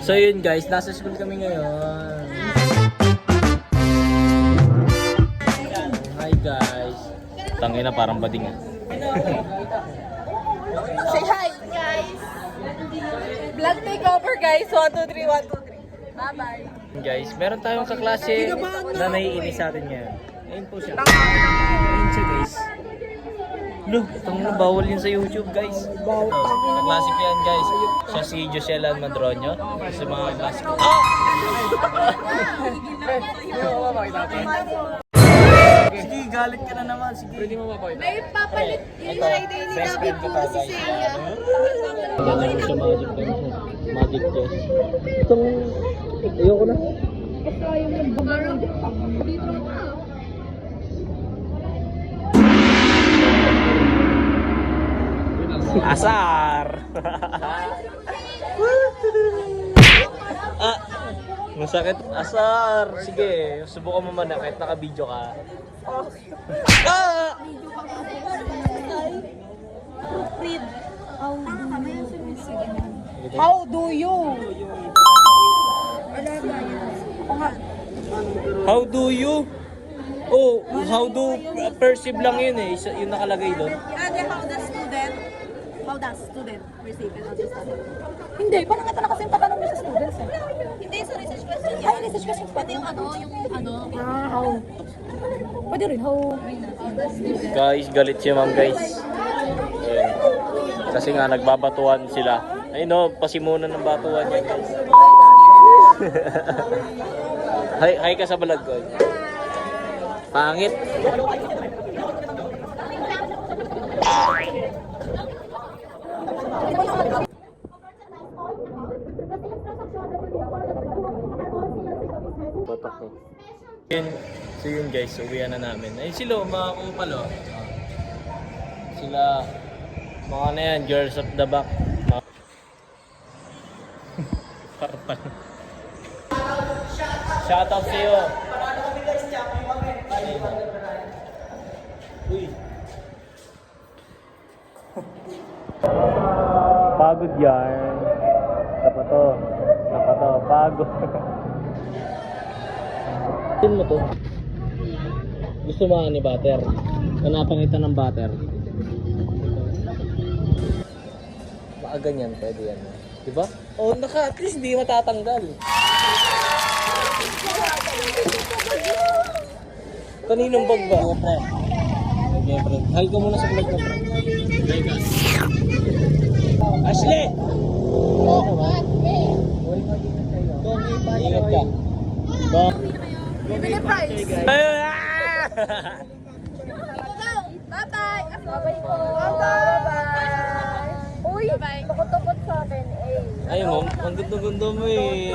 So yun guys, nasa school kami ngayon. Hi guys. Tangina parang bading ah. Say hi, guys. Vlog takeover, guys. 1, 2, 3, 1, 2, 3. Bye-bye. Guys, meron tayong kaklase na naiinis sa atin ngayon. Ayun po siya. Ayun siya guys. Look, itong bawal yun sa YouTube guys. Kaklase ko yan guys. Siya si Joselan Madronio. Sa mga klase ko. Sige, galit ka na naman. Sige. Pwede mo mapakita. May papalit yung Friday ni David po si Seiya. Ganda mo siya magic pen siya. Magic chess. Itong... Ayoko na. Asar! Ah! Masakit. Asar! Sige, subukan mo man na kahit naka-video ka. Ah! Read. How do you? How do you? Oh, how do perceive lang yun eh. Yung nakalagay doon. How does student receive and understand? Hindi, parang ito na kasi yung tatanong niya sa students eh. Hindi, sa research question yan. Ay, research question. Pwede yung ano. How? Pwede rin, how? Guys, galit si ma'am guys. Ayan. Kasi nga nagbabatuan sila. Ay no, pasimunan ng batuan yan guys. Hi ka sa balag ko. Pangit. Yun, so yun guys, uwian na namin. Ay sila, mga kupal oh. Sila, mga na yan, girls of the back. Parpal. Shout out sa'yo. Uy. Pagod yan. Dapat to, pagod. Mo to. Gusto mo ni butter? Kanapangitan ng butter. Baka ganyan, pwede yan. Diba? Oh, at least hindi matatanggal. Kaninong bag ba? Okay, friend. Hi ka muna sa vlog mo, friend. Hi ka. Ashley! Ingat ka. Bibili price. Ayun! Bye-bye. Bye-bye po. Bye-bye. Uy, tukot-tukot sa akin. Ayun mo, ang gundo-gundo mo eh.